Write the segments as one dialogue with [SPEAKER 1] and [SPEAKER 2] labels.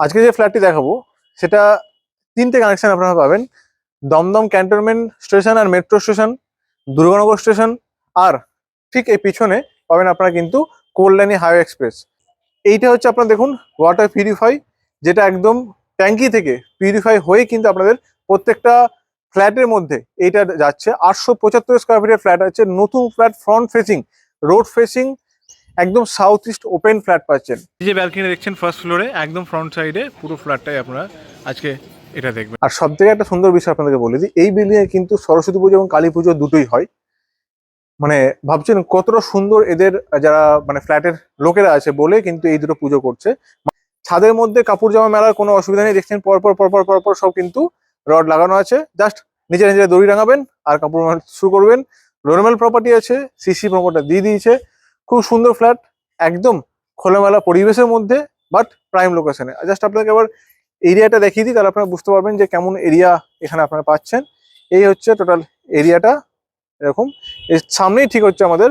[SPEAKER 1] আজকে যে ফ্ল্যাটটি দেখাবো সেটা তিনটে কানেকশন আপনারা পাবেন। দমদম ক্যান্টনমেন্ট স্টেশন আর মেট্রো স্টেশন, দুর্গানগর স্টেশন, আর ঠিক এই পিছনে পাবেন আপনারা কিন্তু কল্যাণী হাইওয়ে এক্সপ্রেস। এইটা হচ্ছে আপনারা দেখুন ওয়াটার পিউরিফাই, যেটা একদম ট্যাঙ্কি থেকে পিউরিফাই হয়ে কিন্তু আপনাদের প্রত্যেকটা ফ্ল্যাটের মধ্যে এইটা যাচ্ছে। 875 স্কোয়ার ফিটের ফ্ল্যাট আছে, নতুন flat, front facing, road facing, একদম সাউথ ইস্ট ওপেন ফ্ল্যাট পাচ্ছেন। এই যে ব্যালকনি দেখছেন ফার্স্ট ফ্লোরে, একদম ফ্রন্ট সাইডে পুরো ফ্ল্যাটটাই আপনারা আজকে এটা দেখবেন। আর সব থেকে একটা সুন্দর বিষয় আপনাদেরকে বলে দিই, এই বিল্ডিং এ কিন্তু সরস্বতী পুজো এবং কালী পুজো দুটোই হয়। মানে ভাবছেন কতটা সুন্দর এদের যারা মানে ফ্ল্যাটের লোকেরা আছে বলে কিন্তু এই দুটো পুজো করছে। ছাদের মধ্যে কাপড় জামা মেলার কোনো অসুবিধা নেই, দেখছেন পরপর পরপর পরপর সব কিন্তু রড লাগানো আছে। জাস্ট নিজেরা নিজেরা দড়ি টাঙাবেন আর কাপড় শুরু করবেন। নর্মাল প্রপার্টি আছে, সিসি প্রপার্টি দিয়ে দিয়েছে। খুব সুন্দর ফ্ল্যাট, একদম খোলামেলা পরিবেশের মধ্যে, বাট প্রাইম লোকেশনে। জাস্ট আপনাকে আবার এরিয়াটা দেখিয়ে দিই, তাহলে আপনারা বুঝতে পারবেন যে কেমন এরিয়া এখানে আপনারা পাচ্ছেন। এই হচ্ছে টোটাল এরিয়াটা এরকম। এর সামনেই ঠিক হচ্ছে আমাদের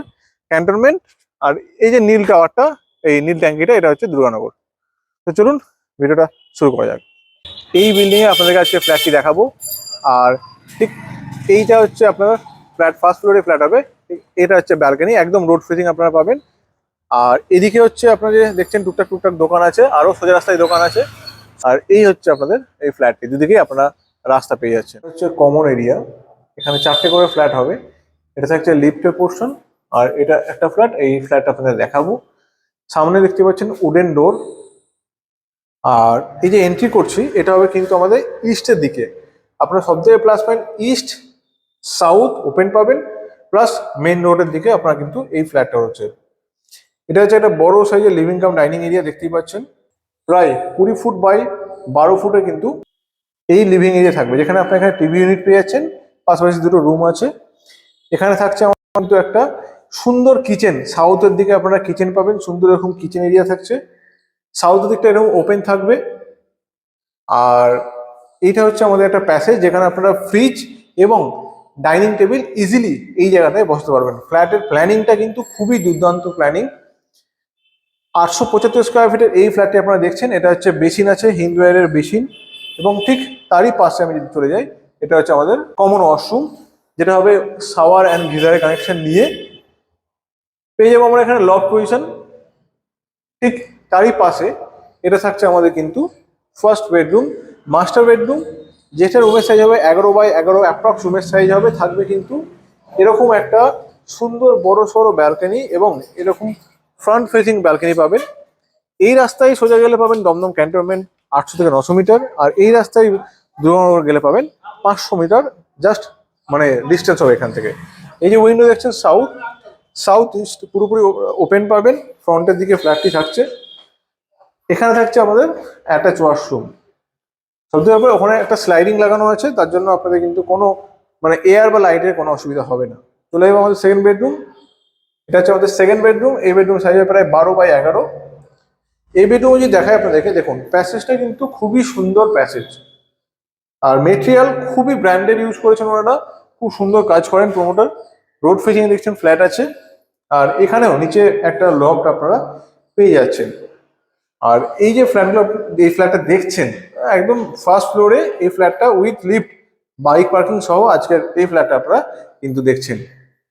[SPEAKER 1] ক্যান্টনমেন্ট, আর এই যে নীল টাওয়ারটা, এই নীল ট্যাঙ্কিটা, এটা হচ্ছে দুর্গানগর। তো চলুন ভিডিওটা শুরু করা যাক। এই বিল্ডিং এ আপনাদের আজকে ফ্ল্যাটটি দেখাবো। আর ঠিক এইটা হচ্ছে আপনার ফ্ল্যাট, ফার্স্ট ফ্লোরে ফ্ল্যাট হবে। এটা হচ্ছে ব্যালকনি, একদম রোড ফেসিং আপনারা পাবেন। আর এদিকে হচ্ছে আপনারা যে দেখছেন টুকটাক টুকটাক দোকান আছে, আরো সোজা রাস্তায় দোকান আছে। আর এই হচ্ছে আপনাদের এই ফ্ল্যাটটি, দুদিকেই আপনারা রাস্তা পেয়ে যাচ্ছেন। হচ্ছে কমন এরিয়া, এখানে 4টে করে ফ্ল্যাট হবে। এটা থাকছে লিফটের পোর্শন, আর এটা একটা ফ্ল্যাট, এই ফ্ল্যাটটা আপনাদের দেখাবো। সামনে দেখতে পাচ্ছেন উডেন ডোর। আর এই যে এন্ট্রি করছি এটা হবে কিন্তু আমাদের ইস্টের দিকে। আপনারা সব থেকে plus point east south open পাবেন, প্লাস মেন রোডের দিকে আপনারা কিন্তু এই ফ্ল্যাটটা হচ্ছে। এটা হচ্ছে একটা বড় সাইজের লিভিং কাম ডাইনিং এরিয়া, দেখতেই পাচ্ছেন। প্রায় 20 ফুট বাই 12 ফুটে কিন্তু এই লিভিং এরিয়া থাকবে, যেখানে আপনার এখানে টিভি ইউনিট পেয়ে যাচ্ছেন, পাশাপাশি দুটো রুম আছে। এখানে থাকছে আমার কিন্তু একটা সুন্দর কিচেন, সাউথের দিকে আপনারা কিচেন পাবেন, সুন্দর এরকম কিচেন এরিয়া থাকছে। সাউথের দিকটা এরকম ওপেন থাকবে। আর এইটা হচ্ছে আমাদের একটা প্যাসেজ, যেখানে আপনারা ফ্রিজ এবং ডাইনিং টেবিল ইজিলি এই জায়গাটায় বসতে পারবেন। ফ্ল্যাটের প্ল্যানিংটা কিন্তু খুবই দুর্দান্ত প্ল্যানিং। 875 স্কোয়ার ফিটের এই ফ্ল্যাটটি আপনারা দেখছেন, এটা হচ্ছে বেসিন আছে, হিন্দওয়্যারের বেসিন, এবং ঠিক তারই পাশে আমি যদি চলে যাই, এটা হচ্ছে আমাদের কমন ওয়াশরুম, যেটা হবে শাওয়ার অ্যান্ড গিজারের কানেকশন নিয়ে। পেয়ে যাবো আমরা এখানে লক পজিশন। ঠিক তারই পাশে এটা থাকছে আমাদের কিন্তু ফার্স্ট বেডরুম, মাস্টার বেডরুম, যেটা রুমের সাইজ হবে 11 বাই 11, অ্যাপ্রক্স রুমের সাইজ হবে। থাকবে কিন্তু এরকম একটা সুন্দর বড় সড়ো ব্যালকনি, এবং এরকম ফ্রন্ট ফেসিং ব্যালকনি পাবেন। এই রাস্তায় সোজা গেলে পাবেন দমদম ক্যান্টনমেন্ট 800 থেকে 900 মিটার, আর এই রাস্তায় দুর্গানগর গেলে পাবেন 500 মিটার জাস্ট মানে ডিস্টেন্স হবে এখান থেকে। এই যে উইন্ডো দেখছেন সাউথ, সাউথ ইস্ট পুরোপুরি ওপেন পাবেন। ফ্রন্টের দিকে ফ্ল্যাটটি থাকছে। এখানে থাকছে আমাদের অ্যাটাচ ওয়াশরুম। সবথেকে ব্যাপার ওখানে একটা স্লাইডিং লাগানো আছে, তার জন্য আপনাদের কিন্তু কোনো মানে এয়ার বা লাইটের কোনো অসুবিধা হবে না। চলে যাবো আমাদের সেকেন্ড বেডরুম। এটা হচ্ছে আমাদের সেকেন্ড বেডরুম। এই বেডরুম সাইজ প্রায় 12 বাই 11। এই বেডরুম যদি দেখায় আপনাদেরকে, দেখুন প্যাসেজটা কিন্তু খুবই সুন্দর প্যাসেজ, আর মেটেরিয়াল খুবই ব্র্যান্ডেড ইউজ করেছেন ওনারা, খুব সুন্দর কাজ করেন প্রমোটার। রোড ফেসিং দেখছেন ফ্ল্যাট আছে, আর এখানেও নিচে একটা লফট আপনারা পেয়ে যাচ্ছেন। আর এই যে ফ্ল্যাটগুলো, এই ফ্ল্যাটটা দেখছেন একদম ফার্স্ট ফ্লোরে, এই ফ্ল্যাটটা উইথ লিফট, বাইক পার্কিং সহ আজকের এই ফ্ল্যাটটা আপনারা কিন্তু দেখছেন।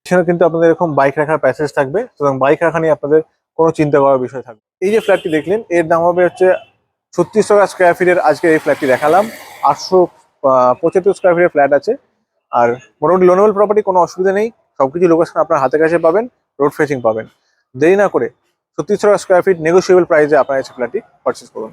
[SPEAKER 1] এখানে কিন্তু আপনাদের এরকম বাইক রাখার প্যাসেজ থাকবে, সুতরাং বাইক রাখা নিয়ে আপনাদের কোনো চিন্তা করার বিষয় থাকবে। এই যে ফ্ল্যাটটি দেখলেন, এর দাম হবে হচ্ছে 36 টাকা স্কোয়ার ফিটের। আজকে এই ফ্ল্যাটটি দেখালাম। 875 স্কোয়ার ফিটের ফ্ল্যাট আছে। আর মোটামুটি লোনেবল প্রপার্টি, কোনো অসুবিধা নেই। সবকিছু লোকেশন আপনার হাতের কাছে পাবেন, রোড ফেসিং পাবেন। দেরি না করে 36 টাকা স্কোয়ার ফিট নেগোসিয়েবল প্রাইসে আপনারা এই ফ্ল্যাটটি পারচেস করুন।